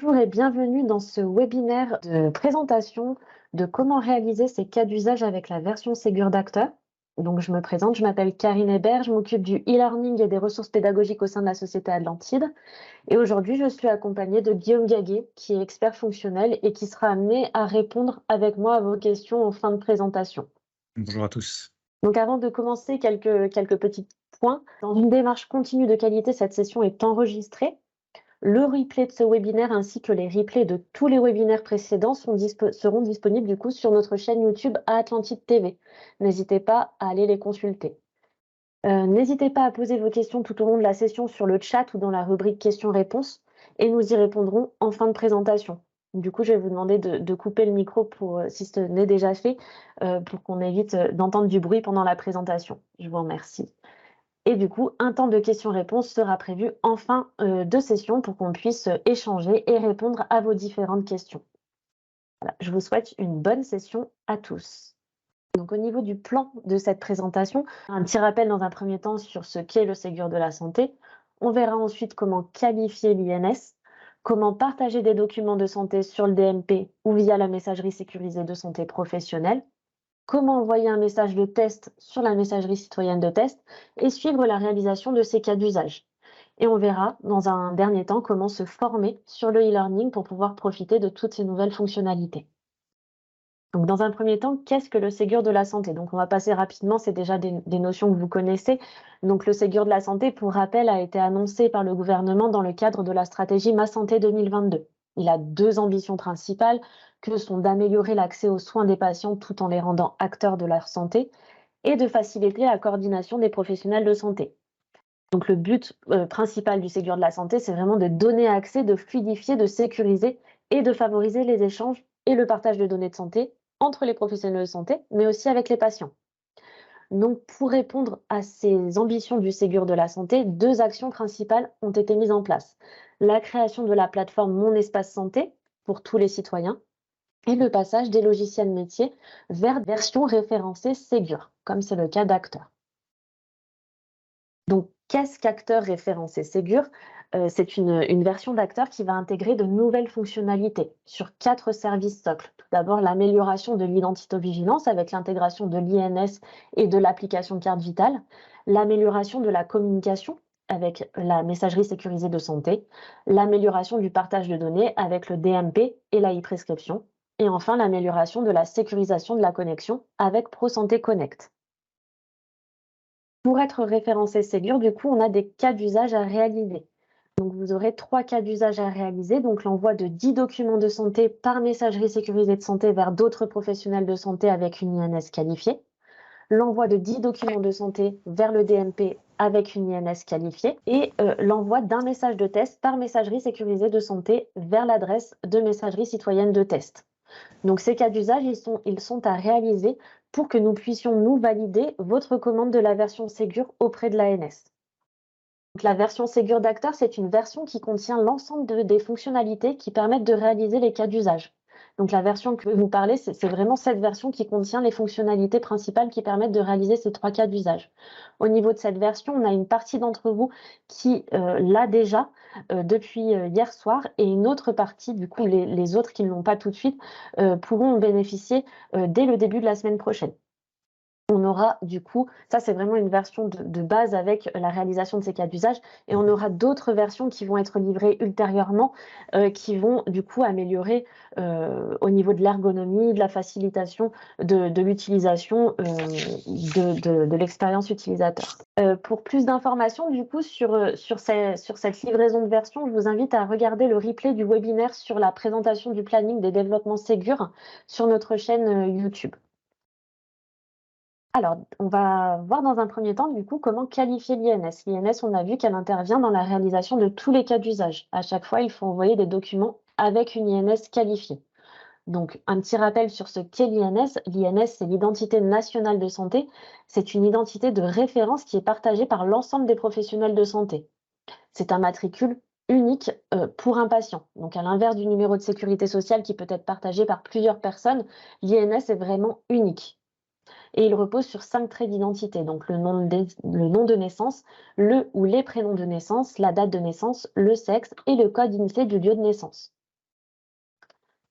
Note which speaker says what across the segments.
Speaker 1: Bonjour et bienvenue dans ce webinaire de présentation de comment réaliser ces cas d'usage avec la version Ségur d'Acteur. Donc, je me présente, je m'appelle Karine Hébert, je m'occupe du e-learning et des ressources pédagogiques au sein de la Société Atlantide. Et aujourd'hui, je suis accompagnée de Guillaume Gaguet, qui est expert fonctionnel et qui sera amené à répondre avec moi à vos questions en fin de présentation.
Speaker 2: Bonjour à tous.
Speaker 1: Donc, avant de commencer, quelques petits points. Dans une démarche continue de qualité, cette session est enregistrée. Le replay de ce webinaire ainsi que les replays de tous les webinaires précédents seront disponibles du coup sur notre chaîne YouTube à Atlantide TV. N'hésitez pas à aller les consulter. N'hésitez pas à poser vos questions tout au long de la session sur le chat ou dans la rubrique questions-réponses et nous y répondrons en fin de présentation. Du coup, je vais vous demander de couper le micro pour, si ce n'est déjà fait, pour qu'on évite d'entendre du bruit pendant la présentation. Je vous remercie. Et du coup, un temps de questions-réponses sera prévu en fin de session pour qu'on puisse échanger et répondre à vos différentes questions. Voilà, je vous souhaite une bonne session à tous. Donc, au niveau du plan de cette présentation, un petit rappel dans un premier temps sur ce qu'est le Ségur de la santé. On verra ensuite comment qualifier l'INS, comment partager des documents de santé sur le DMP ou via la messagerie sécurisée de santé professionnelle, comment envoyer un message de test sur la messagerie citoyenne de test et suivre la réalisation de ces cas d'usage. Et on verra dans un dernier temps comment se former sur le e-learning pour pouvoir profiter de toutes ces nouvelles fonctionnalités. Donc, dans un premier temps, qu'est-ce que le Ségur de la santé? Donc, on va passer rapidement, c'est déjà des notions que vous connaissez. Donc, le Ségur de la santé, pour rappel, a été annoncé par le gouvernement dans le cadre de la stratégie Ma Santé 2022. Il a deux ambitions principales, que sont d'améliorer l'accès aux soins des patients tout en les rendant acteurs de leur santé et de faciliter la coordination des professionnels de santé. Donc, le but principal du Ségur de la santé, c'est vraiment de donner accès, de fluidifier, de sécuriser et de favoriser les échanges et le partage de données de santé entre les professionnels de santé, mais aussi avec les patients. Donc, pour répondre à ces ambitions du Ségur de la santé, deux actions principales ont été mises en place. La création de la plateforme Mon Espace Santé pour tous les citoyens et le passage des logiciels métiers vers version référencée Ségur, comme c'est le cas d'Acteur. Donc, qu'est-ce qu'Acteur référencé Ségur? C'est une version d'Acteur qui va intégrer de nouvelles fonctionnalités sur 4 services socles. Tout d'abord, l'amélioration de l'identité-vigilance avec l'intégration de l'INS et de l'application carte vitale, l'amélioration de la communication avec la messagerie sécurisée de santé, l'amélioration du partage de données avec le DMP et la e-prescription, et enfin l'amélioration de la sécurisation de la connexion avec ProSanté Connect. Pour être référencé Ségur, du coup, on a des cas d'usage à réaliser. Donc, vous aurez 3 cas d'usage à réaliser. Donc, l'envoi de 10 documents de santé par messagerie sécurisée de santé vers d'autres professionnels de santé avec une INS qualifiée. L'envoi de 10 documents de santé vers le DMP avec une INS qualifiée. Et l'envoi d'un message de test par messagerie sécurisée de santé vers l'adresse de messagerie citoyenne de test. Donc, ces cas d'usage, ils sont à réaliser pour que nous puissions nous valider votre commande de la version Ségur auprès de l'ANS. Donc, la version Ségur d'Acteur, c'est une version qui contient l'ensemble des fonctionnalités qui permettent de réaliser les cas d'usage. Donc, la version que vous parlez, c'est vraiment cette version qui contient les fonctionnalités principales qui permettent de réaliser ces 3 cas d'usage. Au niveau de cette version, on a une partie d'entre vous qui l'a déjà depuis hier soir et une autre partie, du coup, les autres qui ne l'ont pas tout de suite, pourront en bénéficier dès le début de la semaine prochaine. On aura du coup, ça c'est vraiment une version de base avec la réalisation de ces cas d'usage et on aura d'autres versions qui vont être livrées ultérieurement qui vont du coup améliorer au niveau de l'ergonomie, de la facilitation de l'utilisation de l'expérience utilisateur. Pour plus d'informations du coup sur cette livraison de version, je vous invite à regarder le replay du webinaire sur la présentation du planning des développements Ségur sur notre chaîne YouTube. Alors, on va voir dans un premier temps, du coup, comment qualifier l'INS. L'INS, on a vu qu'elle intervient dans la réalisation de tous les cas d'usage. À chaque fois, il faut envoyer des documents avec une INS qualifiée. Donc, un petit rappel sur ce qu'est l'INS. L'INS, c'est l'identité nationale de santé. C'est une identité de référence qui est partagée par l'ensemble des professionnels de santé. C'est un matricule unique pour un patient. Donc, à l'inverse du numéro de sécurité sociale qui peut être partagé par plusieurs personnes, l'INS est vraiment unique. Et il repose sur 5 traits d'identité, donc le nom de naissance, le ou les prénoms de naissance, la date de naissance, le sexe et le code INSEE du lieu de naissance.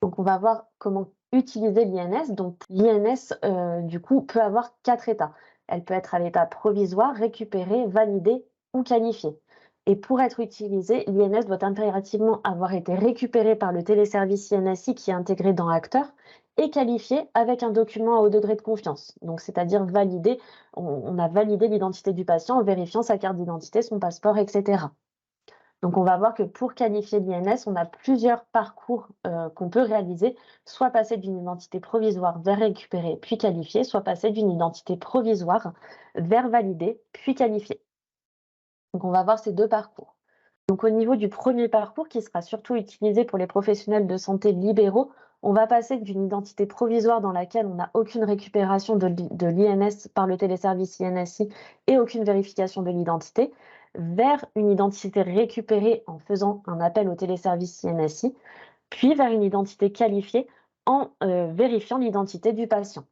Speaker 1: Donc, on va voir comment utiliser l'INS. Donc, l'INS, du coup, peut avoir 4 états. Elle peut être à l'état provisoire, récupérée, validée ou qualifiée. Et pour être utilisée, l'INS doit impérativement avoir été récupérée par le téléservice INSI qui est intégré dans Acteur et qualifiée avec un document à haut degré de confiance. Donc, c'est-à-dire validé, on a validé l'identité du patient en vérifiant sa carte d'identité, son passeport, etc. Donc, on va voir que pour qualifier l'INS, on a plusieurs parcours qu'on peut réaliser, soit passer d'une identité provisoire vers récupérée, puis qualifiée, soit passer d'une identité provisoire vers validée, puis qualifiée. Donc, on va voir ces deux parcours. Donc, au niveau du premier parcours, qui sera surtout utilisé pour les professionnels de santé libéraux, on va passer d'une identité provisoire dans laquelle on n'a aucune récupération de l'INS par le téléservice INSI et aucune vérification de l'identité, vers une identité récupérée en faisant un appel au téléservice INSI, puis vers une identité qualifiée en vérifiant l'identité du patient.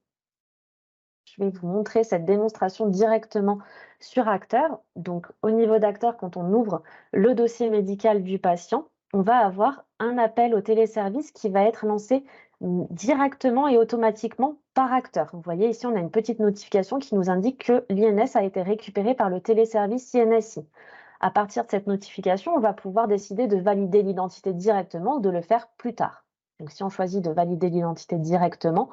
Speaker 1: Je vais vous montrer cette démonstration directement sur Acteur. Donc, au niveau d'Acteur, quand on ouvre le dossier médical du patient, on va avoir un appel au téléservice qui va être lancé directement et automatiquement par Acteur. Vous voyez ici, on a une petite notification qui nous indique que l'INS a été récupéré par le téléservice INSI. À partir de cette notification, on va pouvoir décider de valider l'identité directement ou de le faire plus tard. Donc, si on choisit de valider l'identité directement,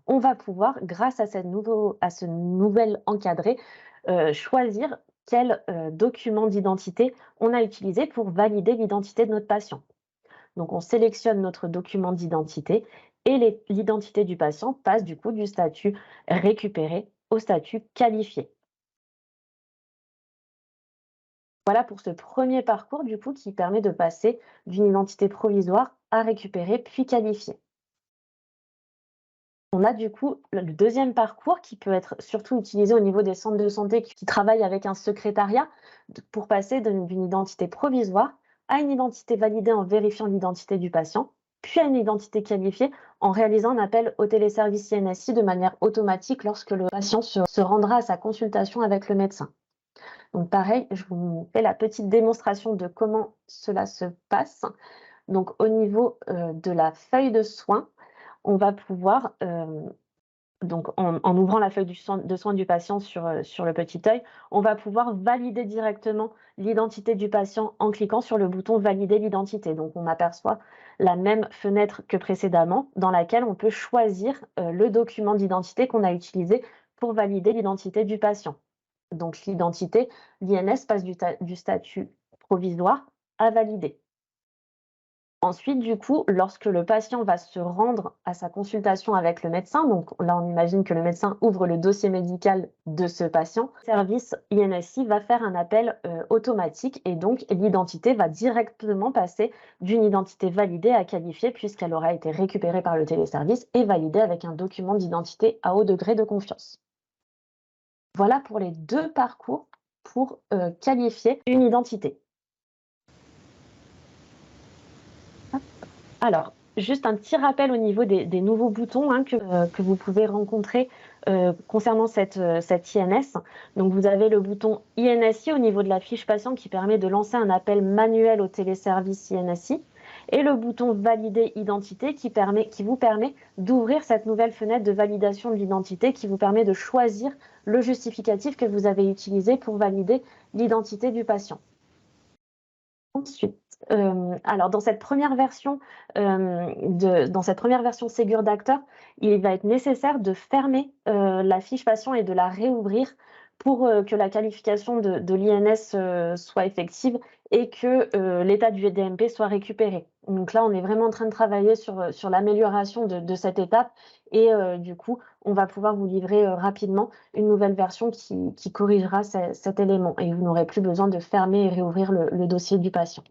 Speaker 1: on va pouvoir, grâce à ce nouvel encadré, choisir quel document d'identité on a utilisé pour valider l'identité de notre patient. Donc, on sélectionne notre document d'identité et l'identité du patient passe du coup du statut récupéré au statut qualifié. Voilà pour ce premier parcours du coup qui permet de passer d'une identité provisoire à récupérer puis qualifiée. On a du coup le deuxième parcours qui peut être surtout utilisé au niveau des centres de santé qui travaillent avec un secrétariat pour passer d'une identité provisoire à une identité validée en vérifiant l'identité du patient, puis à une identité qualifiée en réalisant un appel au téléservice INSI de manière automatique lorsque le patient se rendra à sa consultation avec le médecin. Donc pareil, je vous fais la petite démonstration de comment cela se passe. Donc au niveau de la feuille de soins, on va pouvoir, donc en ouvrant la feuille de soins du patient sur le petit œil, on va pouvoir valider directement l'identité du patient en cliquant sur le bouton Valider l'identité. Donc on aperçoit la même fenêtre que précédemment dans laquelle on peut choisir le document d'identité qu'on a utilisé pour valider l'identité du patient. Donc l'identité, l'INS passe du statut provisoire à validé. Ensuite, du coup, lorsque le patient va se rendre à sa consultation avec le médecin, donc là, on imagine que le médecin ouvre le dossier médical de ce patient, le service INSI va faire un appel automatique et donc l'identité va directement passer d'une identité validée à qualifiée puisqu'elle aura été récupérée par le téléservice et validée avec un document d'identité à haut degré de confiance. Voilà pour les deux parcours pour qualifier une identité. Alors, juste un petit rappel au niveau des nouveaux boutons que vous pouvez rencontrer concernant cette INS. Donc, vous avez le bouton INSI au niveau de la fiche patient qui permet de lancer un appel manuel au téléservice INSI et le bouton Valider identité qui vous permet d'ouvrir cette nouvelle fenêtre de validation de l'identité qui vous permet de choisir le justificatif que vous avez utilisé pour valider l'identité du patient. Ensuite, alors dans cette première version Ségur d'Acteur, il va être nécessaire de fermer la fiche patient et de la réouvrir pour que la qualification de l'INS soit effective et que l'état du DMP soit récupéré. Donc là, on est vraiment en train de travailler sur l'amélioration de cette étape et du coup, on va pouvoir vous livrer rapidement une nouvelle version qui corrigera cet élément et vous n'aurez plus besoin de fermer et réouvrir le dossier du patient.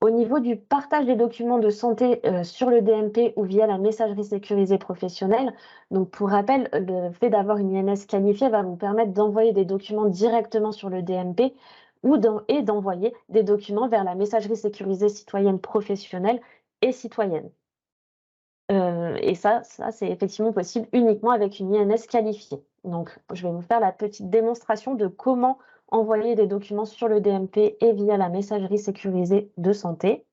Speaker 1: Au niveau du partage des documents de santé sur le DMP ou via la messagerie sécurisée professionnelle, donc pour rappel, le fait d'avoir une INS qualifiée va vous permettre d'envoyer des documents directement sur le DMP et d'envoyer des documents vers la messagerie sécurisée citoyenne professionnelle et citoyenne. Et ça c'est effectivement possible uniquement avec une INS qualifiée. Donc je vais vous faire la petite démonstration de comment envoyer des documents sur le DMP et via la messagerie sécurisée de santé.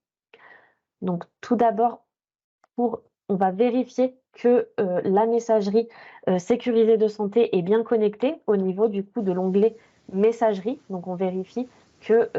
Speaker 1: Donc tout d'abord, on va vérifier que la messagerie sécurisée de santé est bien connectée au niveau du coup de l'onglet messagerie. Donc on vérifie que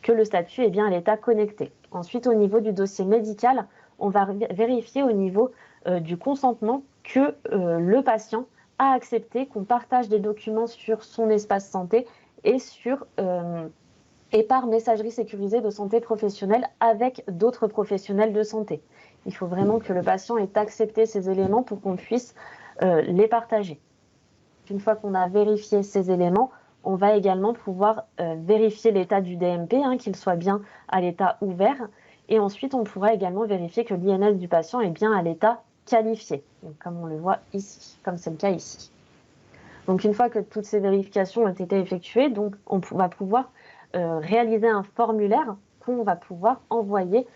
Speaker 1: le statut est bien à l'état connecté. Ensuite, au niveau du dossier médical, on va vérifier au niveau du consentement que le patient a accepté qu'on partage des documents sur son espace santé et par messagerie sécurisée de santé professionnelle avec d'autres professionnels de santé. Il faut vraiment que le patient ait accepté ces éléments pour qu'on puisse les partager. Une fois qu'on a vérifié ces éléments, on va également pouvoir vérifier l'état du DMP, qu'il soit bien à l'état ouvert. Et ensuite, on pourra également vérifier que l'INS du patient est bien à l'état qualifié, donc, comme on le voit ici, comme c'est le cas ici. Donc, une fois que toutes ces vérifications ont été effectuées, donc, on va pouvoir réaliser un formulaire qu'on va pouvoir envoyer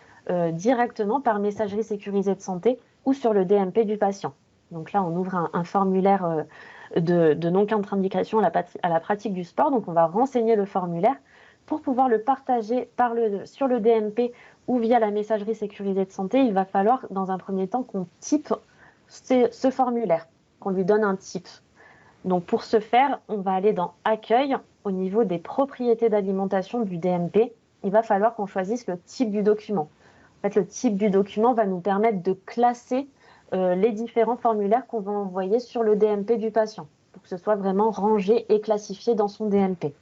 Speaker 1: directement par messagerie sécurisée de santé ou sur le DMP du patient. Donc là, on ouvre un formulaire de non-contre-indication à la pratique du sport. Donc on va renseigner le formulaire pour pouvoir le partager sur le DMP ou via la messagerie sécurisée de santé. Il va falloir dans un premier temps qu'on type ce formulaire, qu'on lui donne un type. Donc pour ce faire, on va aller dans Accueil. Au niveau des propriétés d'alimentation du DMP, il va falloir qu'on choisisse le type du document. En fait, le type du document va nous permettre de classer les différents formulaires qu'on va envoyer sur le DMP du patient, pour que ce soit vraiment rangé et classifié dans son DMP.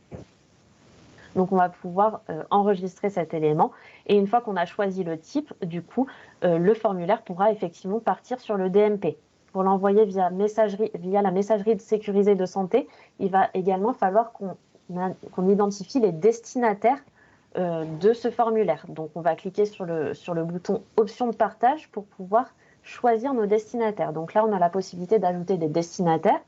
Speaker 1: Donc on va pouvoir enregistrer cet élément, et une fois qu'on a choisi le type, du coup, le formulaire pourra effectivement partir sur le DMP. Pour l'envoyer via la messagerie sécurisée de santé, il va également falloir qu'on identifie les destinataires de ce formulaire. Donc on va cliquer sur le bouton option de partage pour pouvoir choisir nos destinataires. Donc là on a la possibilité d'ajouter des destinataires.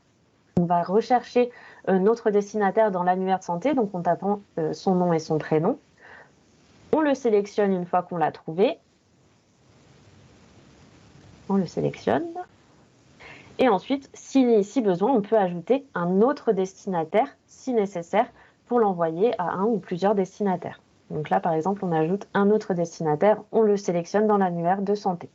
Speaker 1: On va rechercher notre destinataire dans l'annuaire de santé, donc en tapant son nom et son prénom. On le sélectionne une fois qu'on l'a trouvé. On le sélectionne. Et ensuite, si besoin, on peut ajouter un autre destinataire, si nécessaire, pour l'envoyer à un ou plusieurs destinataires. Donc là, par exemple, on ajoute un autre destinataire, on le sélectionne dans l'annuaire de santé.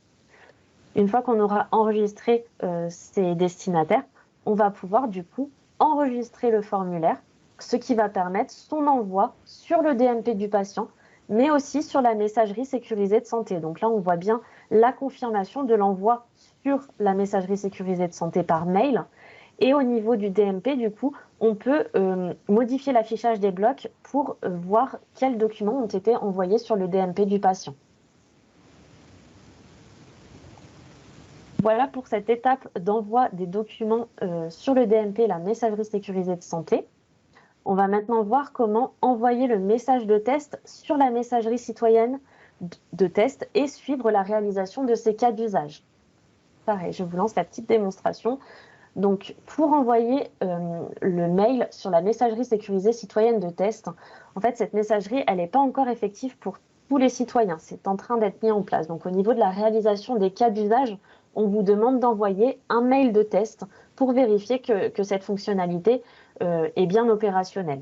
Speaker 1: Une fois qu'on aura enregistré ces destinataires, on va pouvoir du coup enregistrer le formulaire, ce qui va permettre son envoi sur le DMP du patient, mais aussi sur la messagerie sécurisée de santé. Donc là, on voit bien la confirmation de l'envoi sur la messagerie sécurisée de santé par mail. Et au niveau du DMP, du coup, on peut modifier l'affichage des blocs pour voir quels documents ont été envoyés sur le DMP du patient. Voilà pour cette étape d'envoi des documents sur le DMP, la messagerie sécurisée de santé. On va maintenant voir comment envoyer le message de test sur la messagerie citoyenne de test et suivre la réalisation de ces cas d'usage. Pareil, je vous lance la petite démonstration. Donc, pour envoyer le mail sur la messagerie sécurisée citoyenne de test, en fait, cette messagerie, elle n'est pas encore effective pour tous les citoyens. C'est en train d'être mis en place. Donc, au niveau de la réalisation des cas d'usage, on vous demande d'envoyer un mail de test pour vérifier que cette fonctionnalité est bien opérationnelle.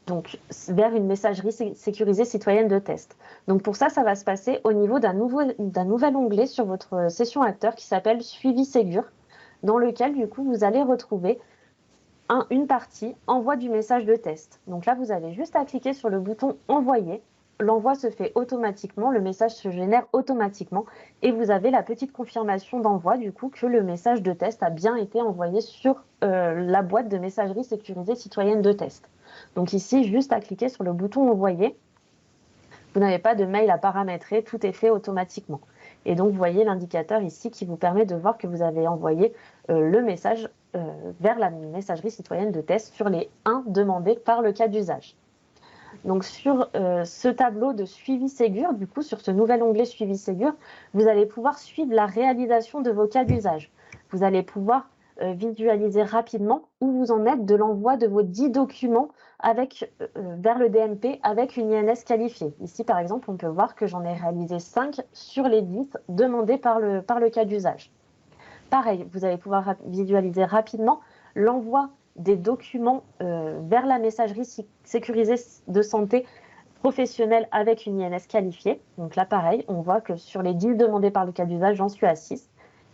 Speaker 1: Donc, vers une messagerie sécurisée citoyenne de test. Donc, pour ça, ça va se passer au niveau d'un nouvel onglet sur votre session acteur qui s'appelle Suivi Ségur, dans lequel, du coup, vous allez retrouver une partie envoi du message de test. Donc là, vous avez juste à cliquer sur le bouton envoyer. L'envoi se fait automatiquement, le message se génère automatiquement et vous avez la petite confirmation d'envoi, du coup, que le message de test a bien été envoyé sur la boîte de messagerie sécurisée citoyenne de test. Donc ici, juste à cliquer sur le bouton envoyer. Vous n'avez pas de mail à paramétrer, tout est fait automatiquement. Et donc, vous voyez l'indicateur ici qui vous permet de voir que vous avez envoyé le message vers la messagerie citoyenne de test sur les 1 demandés par le cas d'usage. Donc, sur ce tableau de suivi Ségur, du coup, sur ce nouvel onglet suivi Ségur, vous allez pouvoir suivre la réalisation de vos cas d'usage. Vous allez pouvoir visualiser rapidement où vous en êtes de l'envoi de vos 10 documents vers le DMP avec une INS qualifiée. Ici, par exemple, on peut voir que j'en ai réalisé 5 sur les 10 demandés par le cas d'usage. Pareil, vous allez pouvoir visualiser rapidement l'envoi des documents vers la messagerie sécurisée de santé professionnel avec une INS qualifiée. Donc là, pareil, on voit que sur les 10 demandés par le cas d'usage, j'en suis à 6.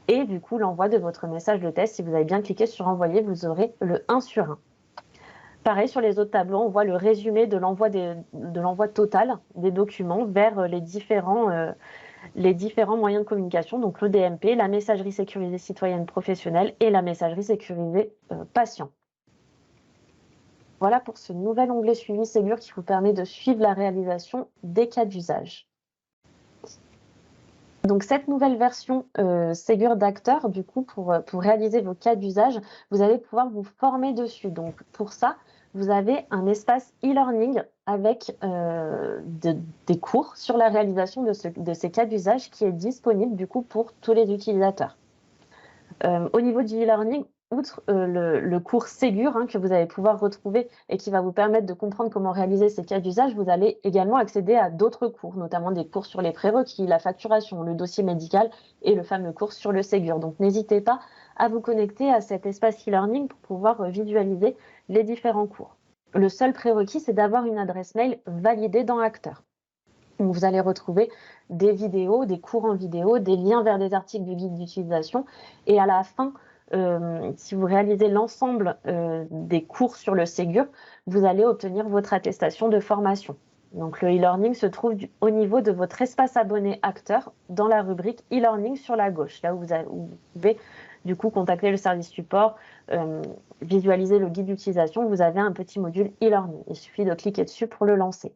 Speaker 1: Et du coup, l'envoi de votre message de test, si vous avez bien cliqué sur envoyer, vous aurez le 1 sur 1. Pareil, sur les autres tableaux, on voit le résumé de l'envoi total des documents vers les différents moyens de communication, donc le DMP, la messagerie sécurisée citoyenne professionnelle et la messagerie sécurisée patient. Voilà pour ce nouvel onglet suivi Ségur qui vous permet de suivre la réalisation des cas d'usage. Donc cette nouvelle version Ségur d'Acteur, du coup, pour réaliser vos cas d'usage, vous allez pouvoir vous former dessus. Donc pour ça, vous avez un espace e-learning avec des cours sur la réalisation de ces cas d'usage qui est disponible du coup pour tous les utilisateurs. Au niveau du e-learning, outre le cours Ségur que vous allez pouvoir retrouver et qui va vous permettre de comprendre comment réaliser ces cas d'usage, vous allez également accéder à d'autres cours, notamment des cours sur les prérequis, la facturation, le dossier médical et le fameux cours sur le Ségur. Donc n'hésitez pas à vous connecter à cet espace e-learning pour pouvoir visualiser les différents cours. Le seul prérequis, c'est d'avoir une adresse mail validée dans Acteur. Donc vous allez retrouver des vidéos, des cours en vidéo, des liens vers des articles du guide d'utilisation. Et à la fin, si vous réalisez l'ensemble des cours sur le Ségur, vous allez obtenir votre attestation de formation. Donc le e-learning se trouve au niveau de votre espace abonné Acteur dans la rubrique e-learning sur la gauche, là où vous pouvez du coup contacter le service support, visualiser le guide d'utilisation. Vous avez un petit module e-learning. Il suffit de cliquer dessus pour le lancer.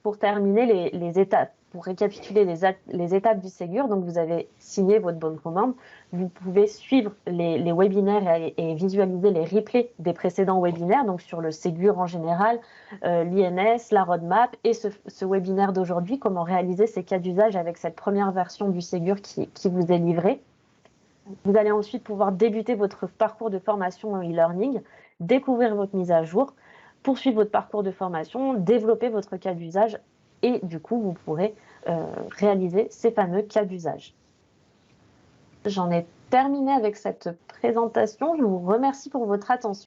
Speaker 1: Pour terminer les étapes, pour récapituler les étapes du Ségur, donc vous avez signé votre bonne commande, vous pouvez suivre les webinaires et visualiser les replays des précédents webinaires, donc sur le Ségur en général, l'INS, la roadmap et ce webinaire d'aujourd'hui, comment réaliser ces cas d'usage avec cette première version du Ségur qui vous est livrée. Vous allez ensuite pouvoir débuter votre parcours de formation en e-learning, découvrir votre mise à jour, poursuivre votre parcours de formation, développer votre cas d'usage et du coup, vous pourrez réaliser ces fameux cas d'usage. J'en ai terminé avec cette présentation. Je vous remercie pour votre attention.